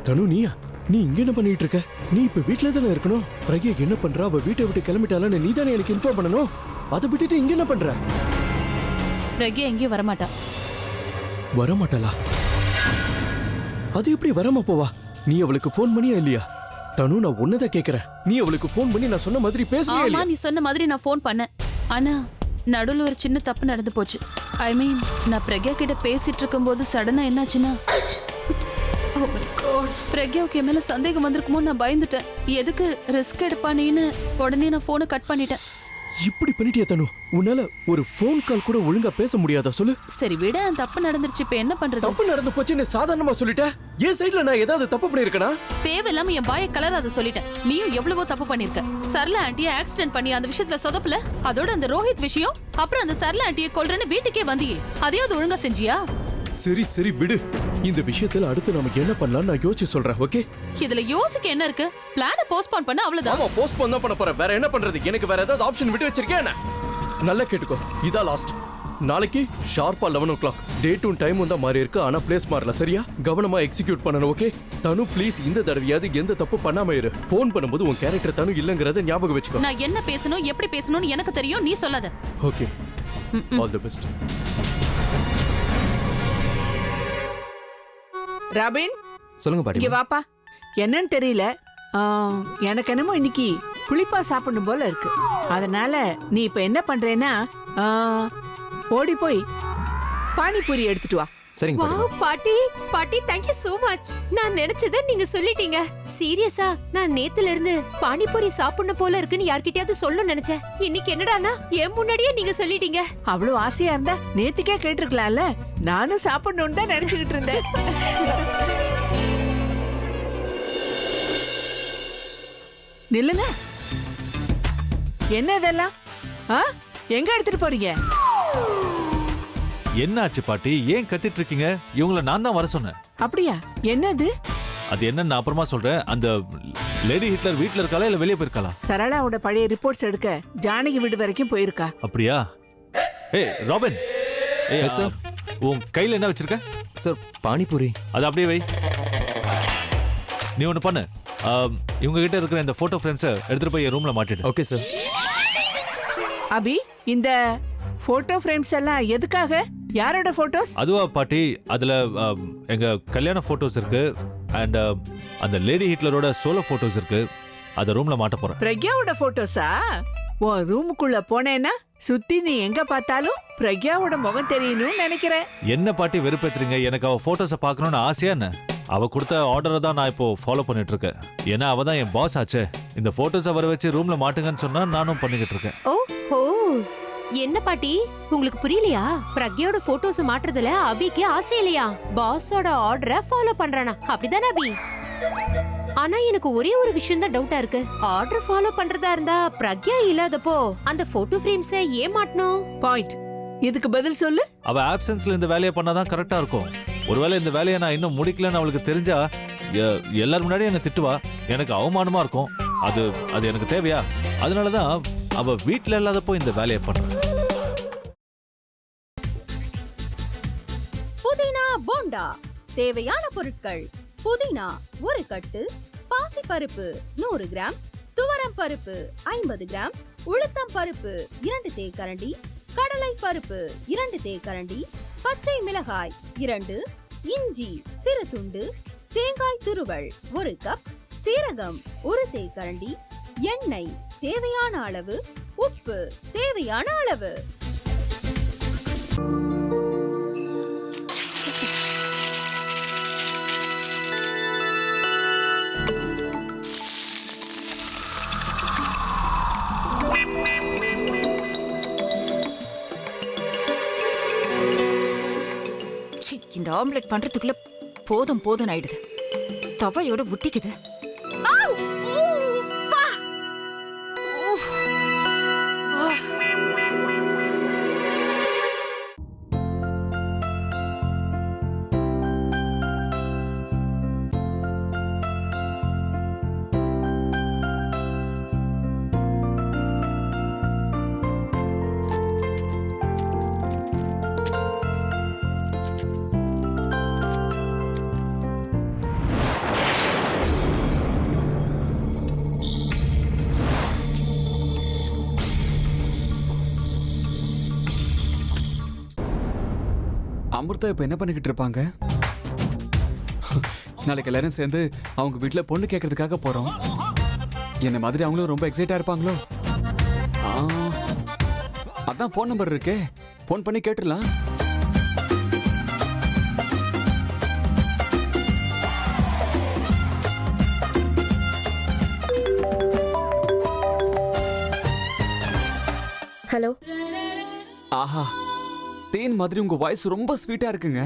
தனு நீ இங்க என்ன பண்ணிட்டு இருக்க? நீ இப்ப வீட்ல தானே இருக்கணும். பிரக்யா என்ன பண்றா? அவ வீட்டை விட்டு கிளம்பிட்டாளான்னு நீ தானே எனக்கு இன்ஃபார்ம் பண்ணணும். அதை விட்டுட்டு இங்க என்ன பண்ற? பிரக்யா எங்கேயும் வரமாட்டா. வரமாட்டாளா? அது எப்படி வராம போவா? நீ அவளுக்கு போன் பண்ணியா இல்லையா? தனு, நான் ஒன்னதான் கேக்குறேன். நீ அவளுக்கு போன் பண்ணி நான் சொன்ன மாதிரி பேசுறியா இல்லையா? நீ சொன்ன மாதிரி நான் போன் பண்ணேன். ஆனா நடுவுல ஒரு சின்ன தப்பு நடந்து போச்சு. ஐ மீன், நான் பிரக்யா கிட்ட பேசிட்டு இருக்கும்போது சடனா என்னாச்சுன்னா, பிரக்யாவுக்கு என் மேல சந்தேகம் வந்திருக்குமோ நான் பயந்துட்டேன். எதுக்கு ரிஸ்க் எடுப்பானேன்னு உடனே நான் போனை கட் பண்ணிட்டேன். இப்படி பண்ணிட்டியா தனு? உன்னால ஒரு போன் கால் கூட ஒழுங்கா பேச முடியாதா? சொல்லு. சரி விட, தப்பு நடந்துருச்சு, இப்ப என்ன பண்றது? தப்பு நடந்து போச்சுன்னு சாதாரணமா சொல்லிட்ட. என் சைடுல நான் ஏதாவது தப்பு பண்ணிருக்கனா? தேவையில்லாம என் பாய கலராத சொல்லிட்டேன். நீயும் எவ்வளவோ தப்பு பண்ணிருக்க. சரளா ஆண்டியை ஆக்சிடென்ட் பண்ணி அந்த விஷயத்துல சொதப்பல. அதோட அந்த ரோஹித் விஷயம், அப்புறம் அந்த சரளா ஆண்டியை கொல்றேன்னு வீட்டுக்கே வந்தியே, அதையாவது ஒழுங்கா செஞ்சியா? சரி சரி விடு. இந்த விஷயத்துல அடுத்து நமக்கு என்ன பண்ணலாம் நான் யோசிச்சு சொல்றேன். ஓகே? இதுல யோசிக்க என்ன இருக்கு? பிளான போஸ்ட்போன் பண்ண அவ்வளவுதான். ஆமா, போஸ்ட்போன் தான் பண்ண போறேன். வேற என்ன பண்றது? எனக்கு வேற ஏதாவது ஆப்ஷன் விட்டு வச்சிருக்கேன் என்ன? நல்லா கேட்டுக்கோ, இதான் லாஸ்ட். நாளைக்கு ஷார்ப்பா 11 o'clock. டேட்டும் டைமும் தான் மாறி இருக்கு, ஆனா பிளேஸ் மாறல. சரியா? கவனமா எக்ஸிக்யூட் பண்ணணும். ஓகே தனு, ப்ளீஸ் இந்த தடவையாவது எந்த தப்பு பண்ணாம இரு. போன் பண்ணும்போது உன் கேரக்டர் தனு இல்லங்கறத ஞாபகம் வச்சுக்கோ. நான் என்ன பேசணும், எப்படி பேசணும்னு எனக்கு தெரியும், நீ சொல்லாத. Okay, all the best. Robin, சொல்லுங்க பாட்டி. இங்க வாப்பா. என்னன்னு தெரியல, எனக்கு என்னமோ இன்னைக்கு புளிப்பா சாப்பிடணும் போல இருக்கு. அதனால நீ இப்ப என்ன பண்றேன்னா, ஓடி போய் பானிபூரி எடுத்துட்டு வா. சரிங்க பாட்டி. வாவ் பாட்டி, பாட்டி thank you so much. நான் நினைச்சதை நீங்க சொல்லிட்டீங்க. சீரியஸா, நான் நேத்துல இருந்து பானிபூரி சாப்பிடணும் போல இருக்குன்னு யார்கிட்டயாவது சொல்லணும்னு நினைச்சேன். இன்னைக்கு என்னடானா என் முன்னாடியே நீங்க சொல்லிட்டீங்க. அவ்வளவு ஆசையா இருந்தா நேத்துக்கே கேட்டிருக்கலாம்ல. நானும் சாப்பிடணும்னு தான் நினைச்சுக்கிட்டு இருந்தேன். நில்லுங்க. என்ன இதெல்லாம்? எங்க எடுத்துட்டு போறீங்க? என்னாச்சு பாட்டி? ஏன் கத்திட்டு இருக்கீங்க? இவங்கள நான் தான் வர சொன்னேன். அப்படியா? என்னது? அது என்னன்னு அப்புறமா சொல்றேன். அந்த லேடி ஹிட்லர் வீட்ல இருக்காளா இல்ல வெளியே போயிருக்காளா? சரளாவோட பழைய ரிப்போர்ட்ஸ் எடுக்க ஜானகி வீடு வரைக்கும் போயிருக்கா. அப்படியா? ஏய் ராபின், சார், உன் கையில என்ன வச்சிருக்க? சார், பானிபூரி. அது அப்படியே வை. நீ ஒண்ணு பண்ணு, இவங்க கிட்ட இருக்கிற இந்த போட்டோ ஃப்ரேம்ஸை எடுத்துட்டு போய் ரூம்ல மாட்டிடு. Okay sir. அபி, இந்த போட்டோ ஃப்ரேம்ஸ் எல்லாம் எதுக்காக? யாரோட போட்டோஸ்? அதுவா பாட்டி, அதுல எங்க கல்யாண போட்டோஸ் இருக்கு அண்ட் அந்த லேடி ஹிட்லரோட சோலோ போட்டோஸ் இருக்கு. அத ரூம்ல மாட்ட போறேன். பிரக்யாவோட போட்டோஸா? உன் ரூமுக்குள்ள போனேன்னா சுத்தி நீ எங்க பார்த்தாலும் பிரக்யாவோட முகம் தெரியணும்னு நினைக்கிறேன். என்ன பாட்டி வெறுப்பேத்துறீங்க? எனக்கு அவ போட்டோஸை பார்க்கணும்னு ஆசையா என்ன? அவ கொடுத்த ஆர்டரை தான் நான் இப்போ ஃபாலோ பண்ணிட்டு இருக்கேன். ஏன்னா அவ தான் என் பாஸ் ஆச்சே. இந்த போட்டோஸை வர வச்சு ரூம்ல மாட்டுங்கன்னு சொன்னா நானும் பண்ணிக்கிட்டு இருக்கேன். ஓ என்ன பாட்டி, உங்களுக்கு புரியலையா? பிரக்யாவோட போட்டோஸ் மாட்டுறதுல அபிக்கு ஆசை இல்லையா? பாஸோட ஆர்டரை ஃபாலோ பண்றானா? அப்படிதானே அபி? ஆனா எனக்கு ஒரே ஒரு விஷயம் தான் டவுட்டா இருக்கு. ஆர்டர் ஃபாலோ பண்றதா இருந்தா பிரக்யா இல்லாதப்போ அந்த போட்டோ ஃப்ரேம்ஸை ஏன் மாட்டணும்? பாயிண்ட். இதுக்கு பதில் சொல்லு. அவ ஆப்சன்ஸ்ல இந்த வேலையை பண்ணாதான் கரெக்டா இருக்கும். ஒருவேளை இந்த வேலையை நான் இன்னும் முடிக்கலன்னு அவளுக்கு தெரிஞ்சா எல்லாரும் முன்னாடியும் என்ன திட்டுவா. எனக்கு அவமானமா இருக்கும். அது எனக்கு தேவையா? அதனாலதான் அவ வீட்டுல இல்லாதப்போ இந்த வேலையை பண்றேன். புதினா போண்டா. தேவையான பொருட்கள்: புதினா 1 கட்டு, பாசிப்பருப்பு 100 கிராம், துவரம் பருப்பு 50 கிராம், உளுத்தம் பருப்பு 2 தேக்கரண்டி, கடலை பருப்பு 2 தேக்கரண்டி, பச்சை மிளகாய் 2, இஞ்சி சிறு துண்டு, தேங்காய் துருவல் 1 கப், சீரகம் 1 தேக்கரண்டி, எண்ணெய் தேவையான அளவு, உப்பு தேவையான அளவு. இந்த ஆம்லெட் பண்றதுக்குள்ள போதும் போதும் ஆயிடுது. தவையோட ஒட்டிக்குது. அமிர்தா இப்ப என்ன பண்ணிக்கிட்டு இருப்பாங்க? நாளைக்கு எல்லாரும் சேர்ந்து அவங்க வீட்டுல பொண்ணு கேட்கறதுக்காக போறோம். என்ன மாதிரி அவங்களும் ரொம்ப எக்ஸைட்டா இருப்பாங்களோ? அதான் ஃபோன் நம்பர் இருக்கே, ஃபோன் பண்ணி கேட்டுடலாம். ஹலோ. ஆஹா, தேன் மாதிரி உங்க வாய்ஸ் ரொம்ப ஸ்வீட்டா இருக்குங்க.